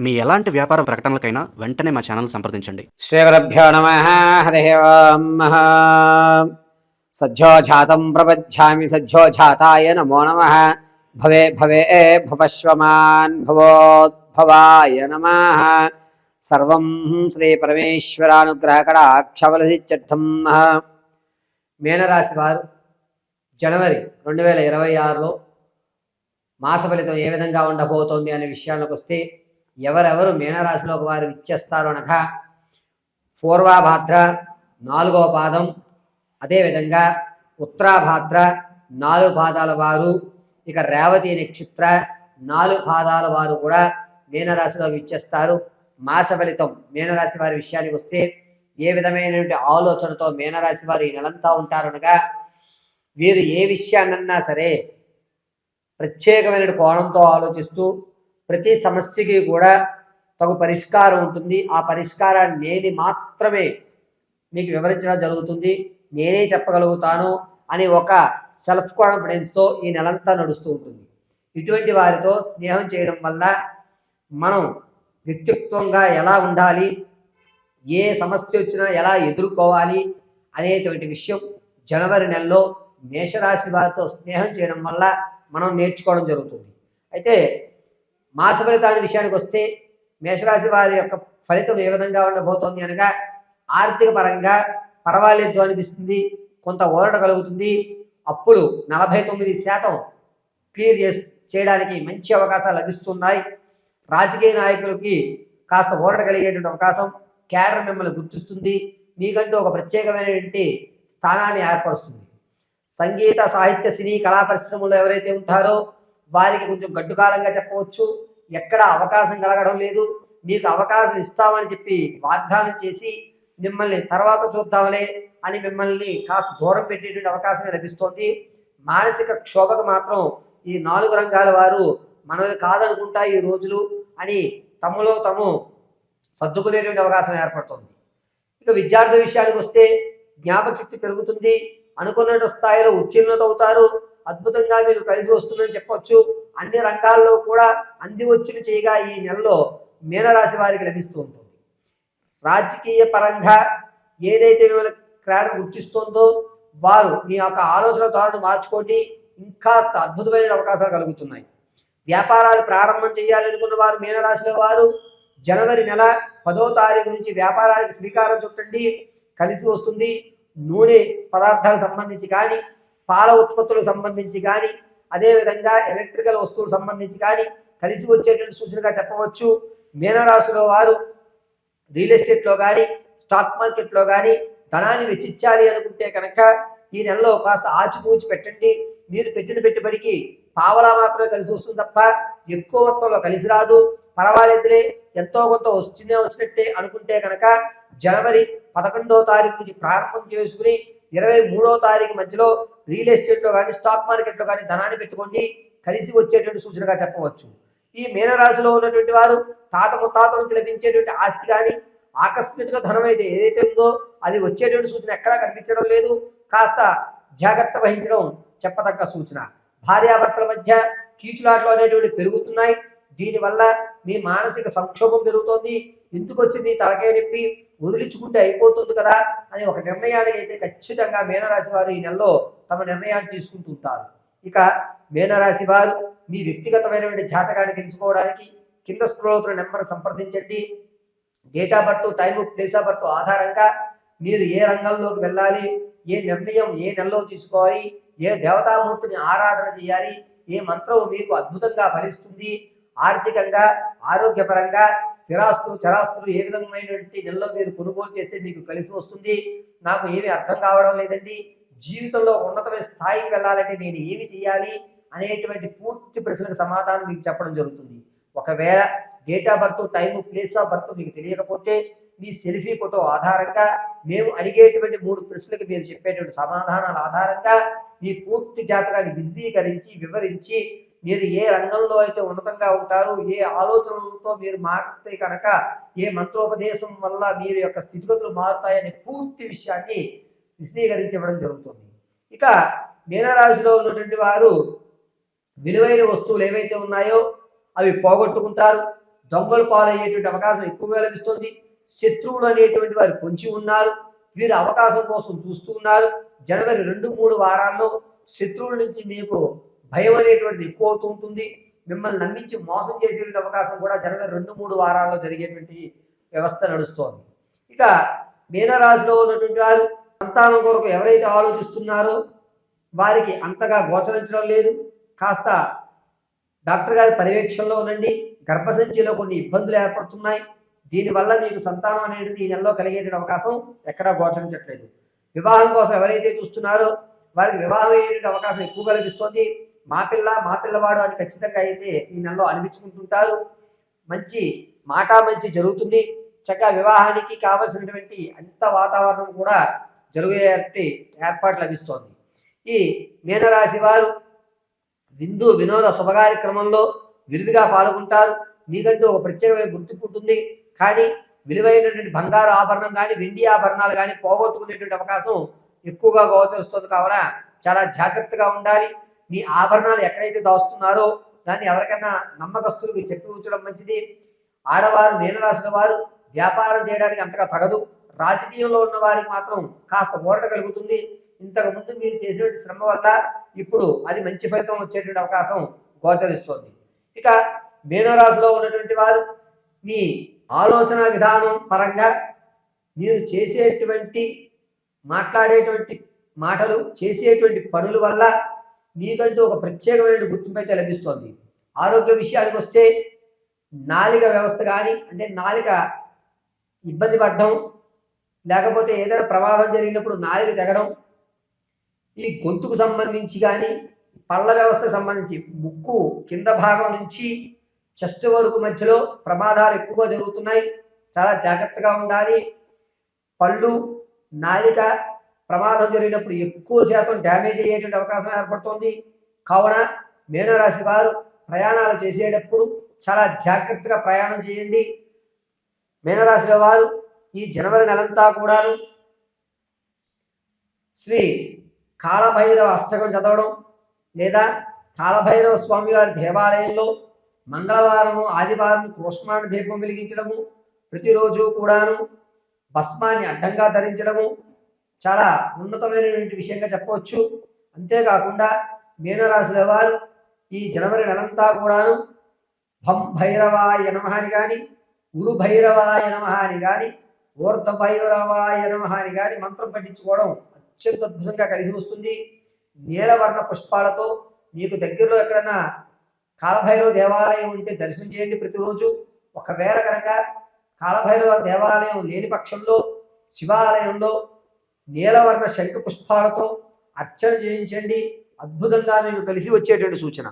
మీ ఎలాంటి వ్యాపార ప్రకటనలకైనా వెంటనే మా ఛానల్ సంప్రదించండి. శ్రీగురుభ్యో నమః. హరి ఓం. సజ్జోజాతం ప్రపద్యామి సజ్జోజాతాయ నమో నమః. భవే భవే భవశ్వమాన్ భవోద్భవాయ నమః. సర్వం శ్రీ పరమేశ్వరానుగ్రహకటాక్షబలసిత్యర్థం. మేనరాశి వారు జనవరి 2026లో మాస ఫలితం ఏ విధంగా ఉండబోతోంది అనే విషయానికి వస్తే, ఎవరెవరు మీనరాశిలోకి వారు ఇచ్చేస్తారు అనగా, పూర్వాభాద్ర 4వ పాదం, అదేవిధంగా ఉత్తరాభాద్ర 4 పాదాల వారు, ఇక రేవతి నక్షత్ర 4 పాదాల వారు కూడా మీనరాశిలో ఇచ్చేస్తారు. మాస ఫలితం మీనరాశి వారి విషయానికి వస్తే ఏ విధమైనటువంటి ఆలోచనతో మీనరాశి వారు ఈ నెలంతా ఉంటారనగా, వీరు ఏ విషయాన్నన్నా సరే ప్రత్యేకమైన కోణంతో ఆలోచిస్తూ ప్రతి సమస్యకి కూడా తగు పరిష్కారం ఉంటుంది. ఆ పరిష్కారాన్ని నేను మాత్రమే మీకు వివరించడం జరుగుతుంది, నేనే చెప్పగలుగుతాను అని ఒక సెల్ఫ్ కాన్ఫిడెన్స్తో ఈ నెలంతా నడుస్తూ ఉంటుంది. ఇటువంటి వారితో స్నేహం చేయడం వల్ల మనం వ్యక్తిత్వంగా ఎలా ఉండాలి, ఏ సమస్య వచ్చినా ఎలా ఎదుర్కోవాలి అనేటువంటి విషయం జనవరి నెలలో మేషరాశి వారితో స్నేహం చేయడం వల్ల మనం నేర్చుకోవడం జరుగుతుంది. అయితే మాస ఫలితాల విషయానికి వస్తే మేషరాశి వారి యొక్క ఫలితం ఏ విధంగా ఉండబోతోంది అనగా, ఆర్థిక పరంగా పర్వాలేదు అనిపిస్తుంది, కొంత ఊరట కలుగుతుంది. అప్పులు 49% క్లియర్ చేయడానికి మంచి అవకాశాలు లభిస్తున్నాయి. రాజకీయ నాయకులకి కాస్త ఊరట కలిగేటువంటి అవకాశం, క్యాడర్ మిమ్మల్ని గుర్తిస్తుంది, మీకంటూ ఒక ప్రత్యేకమైనటువంటి స్థానాన్ని ఏర్పరుస్తుంది. సంగీత సాహిత్య సినీ కళా పరిశ్రమలో ఎవరైతే ఉంటారో వారికి కొంచెం గడ్డుకాలంగా చెప్పవచ్చు. ఎక్కడ అవకాశం కలగడం లేదు, మీకు అవకాశం ఇస్తామని చెప్పి వాగ్దానం చేసి మిమ్మల్ని తర్వాత చూద్దాంలే అని మిమ్మల్ని కాస్త దూరం పెట్టేటువంటి అవకాశమే లభిస్తోంది. మానసిక క్షోభకు మాత్రం ఈ 4 రంగాల వారు మనది కాదనుకుంటా ఈ రోజులు అని తమలో తాము సర్దుకునేటువంటి అవకాశం ఏర్పడుతుంది. ఇక విద్యార్థి విషయానికి వస్తే జ్ఞాపక శక్తి పెరుగుతుంది, అనుకున్న స్థాయిలో ఉత్తీర్ణత అవుతారు, అద్భుతంగా మీకు కలిసి వస్తుందని చెప్పవచ్చు. అన్ని రంగాల్లో కూడా అంది వచ్చిన చేయగా ఈ నెలలో మీనరాశి వారికి లభిస్తూ ఉంటుంది. రాజకీయ పరంగా ఏదైతే మిమ్మల్ని క్రీడ గుర్తిస్తుందో వారు మీ యొక్క ఆలోచన ధోరణి మార్చుకోండి, ఇంకాస్త అద్భుతమైన అవకాశాలు కలుగుతున్నాయి. వ్యాపారాలు ప్రారంభం చేయాలనుకున్న వారు మీనరాశిలో వారు జనవరి నెల 10వ తారీఖు నుంచి వ్యాపారానికి శ్రీకారం చుట్టండి, కలిసి వస్తుంది. నూనె పదార్థాలకు సంబంధించి కానీ, పాల ఉత్పత్తులకు సంబంధించి కానీ, అదేవిధంగా ఎలక్ట్రికల్ వస్తువులకు సంబంధించి కానీ కలిసి వచ్చేటువంటి సూచనగా చెప్పవచ్చు. మీనరాశిలో వారు రియల్ ఎస్టేట్లో కానీ, స్టాక్ మార్కెట్లో కానీ ధనాన్ని వెచ్చించాలి అనుకుంటే కనుక ఈ నెలలో కాస్త ఆచితూచి పెట్టండి. మీరు పెట్టిన పెట్టుబడికి పావలా మాత్రమే కలిసి వస్తుంది తప్ప ఎక్కువ మొత్తంలో కలిసి రాదు. పర్వాలేదులే, ఎంతో కొంత వచ్చినట్టే అనుకుంటే కనుక జనవరి 11వ తారీఖు నుంచి ప్రారంభం చేసుకుని 23వ తారీఖు మధ్యలో రియల్ ఎస్టేట్లో కానీ, స్టాక్ మార్కెట్లో కానీ ధనాన్ని పెట్టుకోండి, కలిసి వచ్చేటువంటి సూచనగా చెప్పవచ్చు. ఈ మీనరాశిలో ఉన్నటువంటి వారు తాత ముత్తాత నుంచి లభించేటువంటి ఆస్తి కానీ, ఆకస్మిక ధనం అయితే ఏదైతే ఉందో అది వచ్చేటువంటి సూచన ఎక్కడా కనిపించడం లేదు. కాస్త జాగ్రత్త వహించడం చెప్పదగ్గ సూచన. భార్యాభర్తల మధ్య కీచులాట్లు అనేటువంటి పెరుగుతున్నాయి. దీనివల్ల మీ మానసిక సంక్షోభం పెరుగుతోంది. ఎందుకు వచ్చింది తలకాయ నొప్పి, వదిలించుకుంటే అయిపోతుంది కదా అని ఒక నిర్ణయానికి అయితే ఖచ్చితంగా మీనరాశి వారు ఈ నెలలో తమ నిర్ణయాన్ని తీసుకుంటుంటారు. ఇక మీనరాశి వారు మీ వ్యక్తిగతమైనటువంటి జాతకాన్ని తెలుసుకోవడానికి కింద స్క్రోల్ అవుతున్న నెంబర్ సంప్రదించండి. Date of birth, time, place of birth ఆధారంగా మీరు ఏ రంగంలోకి వెళ్ళాలి, ఏ నిర్ణయం ఏ నెలలో తీసుకోవాలి, ఏ దేవతామూర్తిని ఆరాధన చేయాలి, ఏ మంత్రం మీకు అద్భుతంగా ఫలిస్తుంది, ఆర్థికంగా ఆరోగ్యపరంగా స్థిరాస్తులు చరాస్తులు ఏ విధమైనటువంటి నెలలో మీరు కొనుగోలు చేస్తే మీకు కలిసి వస్తుంది, నాకు ఏమీ అర్థం కావడం లేదండి, జీవితంలో ఉన్నతమైన స్థాయికి వెళ్ళాలంటే నేను ఏమి చేయాలి అనేటువంటి పూర్తి ప్రశ్నలకు సమాధానం మీకు చెప్పడం జరుగుతుంది. ఒకవేళ date of birth, time, place of birth మీకు తెలియకపోతే మీ సెల్ఫీ ఫోటో ఆధారంగా మేము అడిగేటువంటి 3 ప్రశ్నలకు మీరు చెప్పేటువంటి సమాధానాల ఆధారంగా మీ పూర్తి జాతకాన్ని విశదీకరించి వివరించి మీరు ఏ రంగంలో అయితే ఉన్నతంగా ఉంటారు, ఏ ఆలోచనలతో మీరు మారితే కనుక ఏ మంత్రోపదేశం వల్ల మీరు యొక్క స్థితిగతులు మారుతాయనే పూర్తి విషయాన్ని విశదీకరించడం జరుగుతుంది. ఇక మీనరాశిలో ఉన్నటువంటి వారు విలువైన వస్తువులు ఏవైతే ఉన్నాయో అవి పోగొట్టుకుంటారు. దొంగలు పాలయ్యేటువంటి అవకాశం ఎక్కువగా లభిస్తుంది. శత్రువులు అనేటువంటి వారు పొంచి ఉన్నారు, వీరు అవకాశం కోసం చూస్తూ ఉన్నారు. జనవరి 2-3 వారాల్లో శత్రువుల నుంచి మీకు భయం అనేటువంటిది ఎక్కువ అవుతూ ఉంటుంది. మిమ్మల్ని నమ్మించి మోసం చేసేటువంటి అవకాశం కూడా జనవరి 2-3 వారాల్లో జరిగేటువంటి వ్యవస్థ నడుస్తోంది. ఇక మీనరాశిలో ఉన్నటువంటి వారు సంతానం కొరకు ఎవరైతే ఆలోచిస్తున్నారో వారికి అంతగా గోచరించడం లేదు. కాస్త డాక్టర్ గారి పర్యవేక్షణలో ఉండండి. గర్భసంచిలో కొన్ని ఇబ్బందులు ఏర్పడుతున్నాయి. దీనివల్ల మీకు సంతానం అనేది ఈ నెలలో కలిగే అవకాశం ఎక్కడా గోచరించట్లేదు. వివాహం కోసం ఎవరైతే చూస్తున్నారో వారికి వివాహం అయ్యే అవకాశం ఎక్కువగా లభిస్తుంది. మా పిల్లవాడు అని ఖచ్చితంగా అయితే ఈ నెలలో అనిపించుకుంటుంటారు. మంచి మంచి జరుగుతుంది. చక్కగా వివాహానికి కావలసినటువంటి అంత వాతావరణం కూడా జరిగే ఏర్పాటు లభిస్తోంది. ఈ మీనరాశి వారు విందు వినోద శుభకార్యక్రమంలో విరివిగా పాల్గొంటారు. మీకంటూ ఒక ప్రత్యేకమైన గుర్తింపు ఉంటుంది. కానీ విలువైనటువంటి బంగారు ఆభరణం కానీ వెండి ఆభరణాలు కానీ పోగొట్టుకునేటువంటి అవకాశం ఎక్కువగా గోచరిస్తుంది. కావున చాలా జాగ్రత్తగా ఉండాలి. మీ ఆభరణాలు ఎక్కడైతే దాస్తున్నారో దాన్ని ఎవరికైనా నమ్మకస్తులకు చెప్పి ఉంచడం మంచిది. ఆడవారు మీనరాశి వారు వ్యాపారం చేయడానికి అంతగా తగదు. రాజకీయంలో ఉన్న వారికి మాత్రం కాస్త ఊరట కలుగుతుంది. ఇంతకు ముందు మీరు చేసేటువంటి శ్రమ వల్ల ఇప్పుడు అది మంచి ఫలితం వచ్చేటువంటి అవకాశం గోచరిస్తుంది. ఇక మీనరాశిలో ఉన్నటువంటి వారు మీ ఆలోచన విధానం పరంగా మీరు చేసేటువంటి మాట్లాడేటువంటి మాటలు చేసేటువంటి పనుల వల్ల మీకంటూ ఒక ప్రత్యేకమైన గుర్తింపు అయితే లభిస్తుంది. ఆరోగ్య విషయానికి వస్తే నాలిక వ్యవస్థ కానీ అంటే నాలిక ఇబ్బంది పడడం, లేకపోతే ఏదైనా ప్రమాదం జరిగినప్పుడు నాలిక తెగడం, ఈ గొంతుకు సంబంధించి కానీ పళ్ళ వ్యవస్థకు సంబంధించి ముక్కు కింద భాగం నుంచి చెస్ట్ వరకు మధ్యలో ప్రమాదాలు ఎక్కువగా జరుగుతున్నాయి. చాలా జాగ్రత్తగా ఉండాలి. పళ్ళు నాలిక ప్రమాదం జరిగినప్పుడు ఎక్కువ శాతం డ్యామేజ్ అయ్యేటువంటి అవకాశం ఏర్పడుతుంది. కావున మీనరాశి వారు ప్రయాణాలు చేసేటప్పుడు చాలా జాగ్రత్తగా ప్రయాణం చేయండి. మీనరాశిలో వారు ఈ జనవరి నెలంతా కూడాను శ్రీ కాళభైరవ అష్టకం చదవడం లేదా కాళభైరవ స్వామి వారి దేవాలయంలో మంగళవారము ఆదివారం కూష్మాండ దీపం వెలిగించడము, ప్రతిరోజు కూడాను భస్మాన్ని అడ్డంగా ధరించడము చాలా ఉన్నతమైనటువంటి విషయంగా చెప్పవచ్చు. అంతేకాకుండా మీనరాశిలో వారు ఈ జనవరి నెలంతా కూడాను భం భైరవాయ నమః అని కానీ, ఉరు భైరవాయ నమః అని కానీ, ఊర్ధ భైరవాయ నమః అని కానీ మంత్రం పఠించుకోవడం అత్యంత అద్భుతంగా కలిసి వస్తుంది. నీలవర్ణ పుష్పాలతో మీకు దగ్గరలో ఎక్కడైనా కాళభైరవ దేవాలయం ఉంటే దర్శనం చేయండి ప్రతిరోజు. ఒకవేళ కనుక కాళభైరవ దేవాలయం లేని పక్షంలో శివాలయంలో నీలవర్ణ శంఖ పుష్పాలతో అర్చన చేయించండి. అద్భుతంగా మీకు కలిసి వచ్చేటువంటి సూచన.